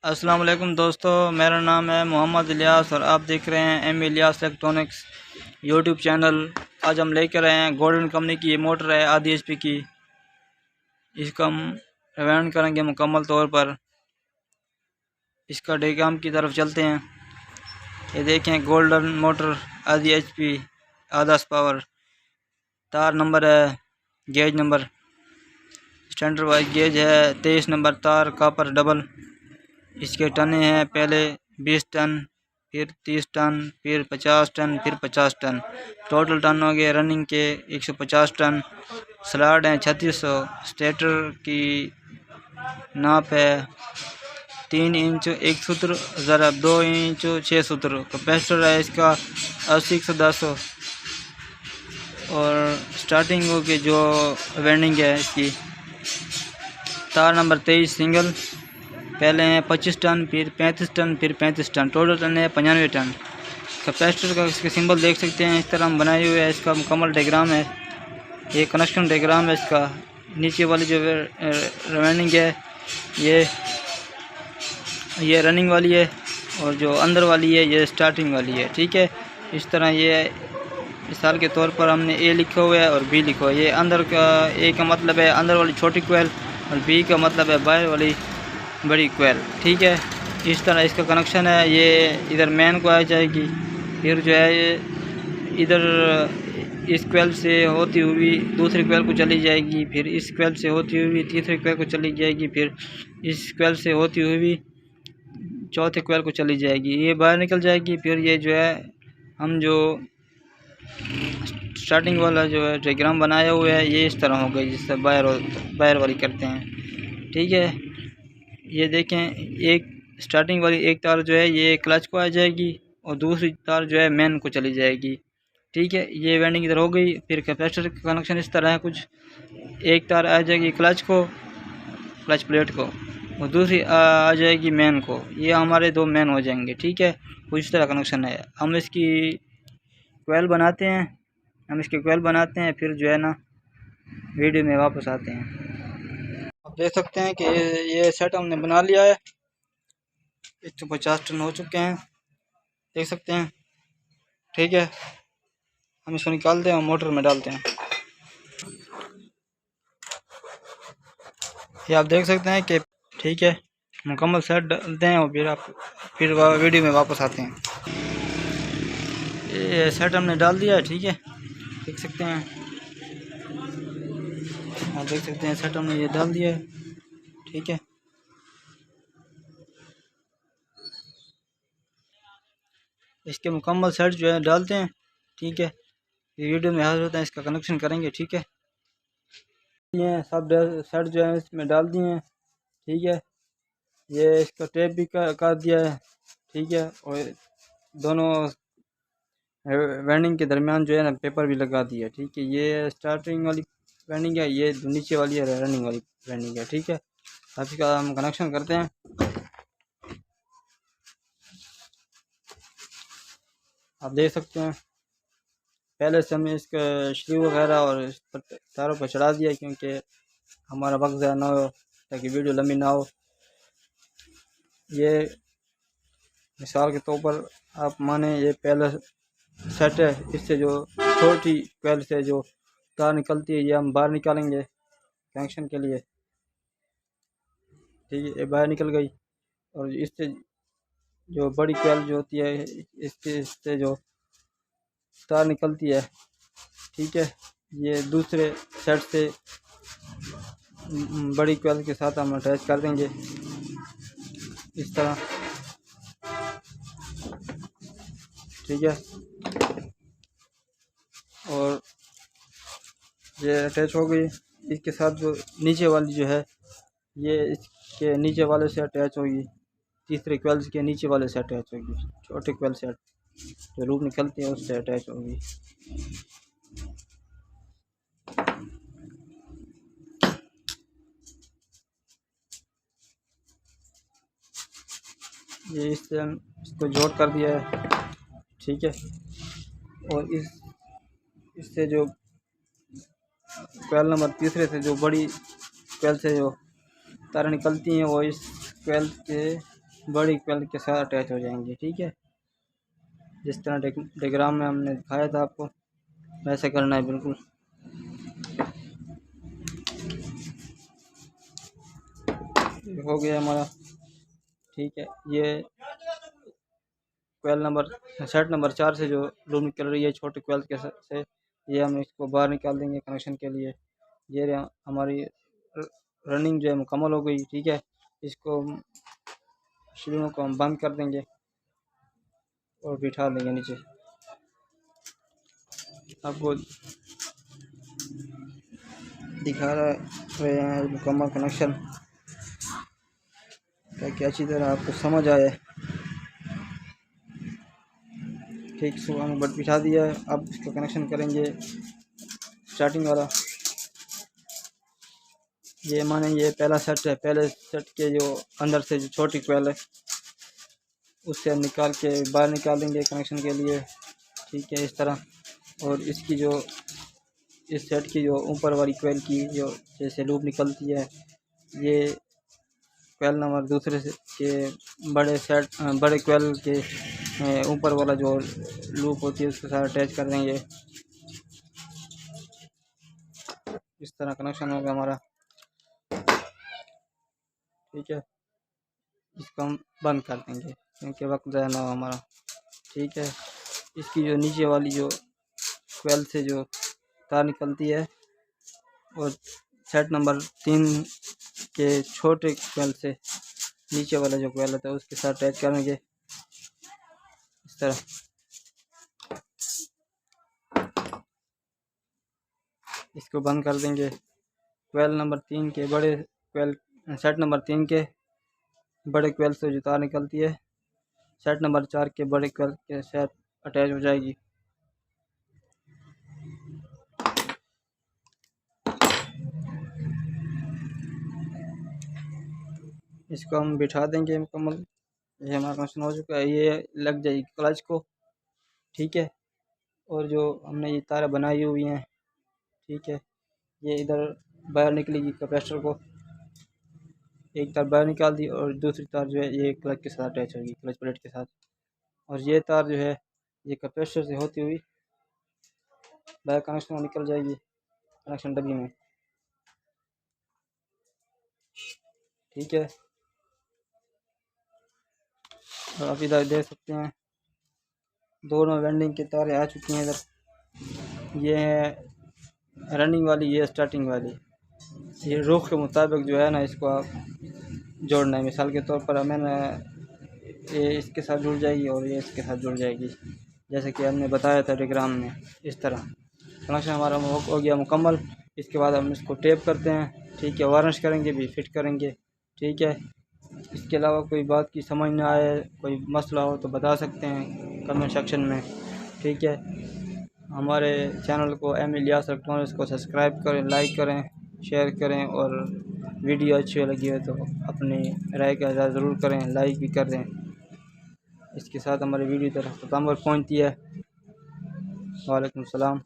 अस्सलाम वालेकुम दोस्तों, मेरा नाम है मोहम्मद इलियास और आप देख रहे हैं M Ilyas electronics YouTube channel. आज हम लेकर आए हैं गोल्डन कंपनी की ये मोटर है आधी एचपी की। इसका हम रिवाइंड करेंगे मुकम्मल तौर पर। इसका डायग्राम की तरफ चलते हैं। ये देखें गोल्डन मोटर आधी एचपी आधा पावर। तार नंबर है, gauge number standard wise gauge है 23 नंबर तार कापर डबल। इसके टने हैं पहले 20 टन, फिर 30 टन, फिर 50 टन, फिर 50 टन। टोटल टन हो गए रनिंग के 150 टन। स्लाड हैं 3600। स्टेटर की नाप है 3 इंच 1 सूत्र, ज़रा 2 इंच 6 सूत्र। कैपेसिटर है इसका 80-110। और स्टार्टिंग की जो वेंडिंग है इसकी तार नंबर 23 सिंगल। पहले हैं 25 टन, फिर 35 टन, फिर 35 टन। टोटल टन है 95 टन। कैपेसिटर का इसके सिंबल देख सकते हैं, इस तरह हम बनाए हुए हैं। इसका मुकम्मल डायग्राम है, ये कनेक्शन डायग्राम है इसका। नीचे वाली जो रनिंग है ये रनिंग वाली है, और जो अंदर वाली है ये स्टार्टिंग वाली है। ठीक है, इस तरह ये मिसाल के तौर पर हमने ए लिखा हुआ है और बी लिखा हुआ है। ये अंदर का ए का मतलब है अंदर वाली छोटी कोयल, और बी का मतलब है बाहर वाली बड़ी कोयल। ठीक है, इस तरह इसका कनेक्शन है। ये इधर मेन को आ जाएगी, फिर जो है ये इधर इस कोयल से होती हुई दूसरी कोयल को चली जाएगी, फिर इस कोयल से होती हुई तीसरी कोयल को चली जाएगी, फिर इस कोयल से होती हुई चौथे कोयल को चली जाएगी। ये बाहर निकल जाएगी। फिर ये जो है हम जो स्टार्टिंग वाला जो है डायग्राम बनाया हुआ है ये इस तरह हो गई, जिससे बाहर वाली करते हैं। ठीक है, ये देखें एक स्टार्टिंग वाली एक तार जो है ये क्लच को आ जाएगी, और दूसरी तार जो है मेन को चली जाएगी। ठीक है, ये वेंडिंग इधर हो गई। फिर कैपेसिटर का कनेक्शन इस तरह है कुछ। एक तार आ जाएगी क्लच को, क्लच प्लेट को, और दूसरी आ जाएगी मेन को। ये हमारे दो मेन हो जाएंगे। ठीक है, कुछ इस तरह कनेक्शन है। हम इसकी कोयल बनाते हैं, फिर जो है ना वीडियो में वापस आते हैं। आप देख सकते हैं कि ये सेट हमने बना लिया है। 150 टन हो चुके हैं, देख सकते हैं। ठीक है, हम इसको निकालते हैं और मोटर में डालते हैं। ये आप देख सकते हैं कि ठीक है, मुकम्मल सेट डालते हैं और फिर वीडियो में वापस आते हैं। ये सेट हमने डाल दिया है। ठीक है, देख सकते हैं, आप देख सकते हैं सेट हमने ये डाल दिया है। ठीक है, इसके मुकम्मल सेट जो है डालते हैं। ठीक है, ये वीडियो में हाजिर होता है, इसका कनेक्शन करेंगे। ठीक है, ये सब सेट जो है इसमें डाल दिए हैं। ठीक है, ये इसका टेप भी कर दिया है। ठीक है, और दोनों वेंडिंग के दरमियान जो है ना पेपर भी लगा दिया। ठीक है, ये स्टार्टिंग वाली वेंडिंग है, ये नीचे वाली है रनिंग वाली वेंडिंग है। ठीक है, अब इसका हम कनेक्शन करते हैं। आप देख सकते हैं पहले से हमने इसका शरू वगैरह और इस पर तारों पर चढ़ा दिया, क्योंकि हमारा वक्त ज़्यादा ना हो, ताकि वीडियो लंबी ना हो। ये मिसाल के तौर पर आप माने ये पहला सेट है, इससे जो छोटी कोयल से जो तार निकलती है ये हम बाहर निकालेंगे कनेक्शन के लिए। ठीक है, ये बाहर निकल गई, और इससे जो बड़ी कोयल जो होती है इससे जो तार निकलती है। ठीक है, ये दूसरे सेट से बड़ी कोयल के साथ हम अटैच कर देंगे इस तरह। ठीक है, और ये अटैच हो गई। इसके साथ जो नीचे वाली जो है ये इसके नीचे वाले से अटैच होगी, तीसरे क्वेल्स के नीचे वाले से अटैच होगी, छोटे क्वेल से जो लूप निकलती है उससे अटैच होगी। ये इससे हम इसको जोड़ कर दिया है। ठीक है, और इससे जो क्वेल नंबर तीसरे से जो बड़ी क्वेल से जो तारें निकलती हैं वो इस क्वेल के बड़ी क्वेल के साथ अटैच हो जाएंगे। ठीक है, जिस तरह डायग्राम में हमने दिखाया था आपको वैसे करना है बिल्कुल। हो गया हमारा। ठीक है, ये क्वेल नंबर सेट नंबर 4 से जो लूप निकल रही है छोटे क्वेल के से, ये हम इसको बाहर निकाल देंगे कनेक्शन के लिए। ये हमारी रनिंग जो है मुकम्मल हो गई। ठीक है, इसको शुरू को हम बंद कर देंगे और बिठा देंगे नीचे। आपको दिखा रहे हैं मुकम्मल कनेक्शन, ताकि अच्छी तरह आपको समझ आए। ठीक, सुबह में बट बिठा दिया है। अब इसका कनेक्शन करेंगे स्टार्टिंग वाला। ये माने ये पहला सेट है, पहले सेट के जो अंदर से जो छोटी क्वेल है उससे हम निकाल के बाहर निकाल देंगे कनेक्शन के लिए। ठीक है, इस तरह। और इसकी जो इस सेट की जो ऊपर वाली क्वेल की जो जैसे लूप निकलती है, ये क्वेल नंबर दूसरे से के बड़े क्वेल के ऊपर वाला जो लूप होती है उसके साथ अटैच कर देंगे। इस तरह कनेक्शन होगा हमारा। ठीक है, इसको हम बंद कर देंगे क्योंकि वक्त ज़्यादा ना हो हमारा। ठीक है, इसकी जो नीचे वाली जो क्वेल से जो तार निकलती है और सेट नंबर 3 के छोटे क्वेल से नीचे वाला जो क्वेल होता है उसके साथ अटैच करेंगे इस तरह। इसको बंद कर देंगे। क्वेल नंबर 3 के बड़े क्वेल सेट नंबर 3 के बड़े क्वेल से जो तार निकलती है सेट नंबर 4 के बड़े क्वेल के साथ अटैच हो जाएगी। इसको हम बिठा देंगे मुकम्मल। ये हमारा कनेक्शन हो चुका है, ये लग जाएगी क्लच को। ठीक है, और जो हमने ये तार बनाई हुई हैं, ठीक है, ये इधर बाहर निकलेगी कैपेसिटर को। एक तार बाहर निकाल दी और दूसरी तार जो है ये क्लच के साथ अटैच होगी, क्लच प्लेट के साथ। और ये तार जो है ये कैपेसिटर से होती हुई बाहर कनेक्शन में निकल जाएगी कनेक्शन डब्बी में। ठीक है, और आप इधर देख सकते हैं दोनों वेंडिंग की तारें आ चुकी हैं इधर। ये है रनिंग वाली, ये स्टार्टिंग वाली। ये रुख के मुताबिक जो है ना इसको आप जोड़ना है। मिसाल के तौर पर मैंने ये इसके साथ जुड़ जाएगी और ये इसके साथ जुड़ जाएगी, जैसे कि हमने बताया था डायग्राम में। इस तरह कनेक्शन हमारा हो गया मुकम्मल। इसके बाद हम इसको टेप करते हैं। ठीक है, वार्निश करेंगे भी, फिट करेंगे। ठीक है, इसके अलावा कोई बात की समझ ना आए, कोई मसला हो तो बता सकते हैं कमेंट सेक्शन में। ठीक है, हमारे चैनल को एम इलियास इलेक्ट्रॉनिक्स को सब्सक्राइब करें, लाइक करें, शेयर करें, और वीडियो अच्छी लगी हो तो अपनी राय का इज़हार ज़रूर करें, लाइक भी कर दें। इसके साथ हमारी वीडियो तक खत्म पर पहुँचती है। वालेकुम सलाम।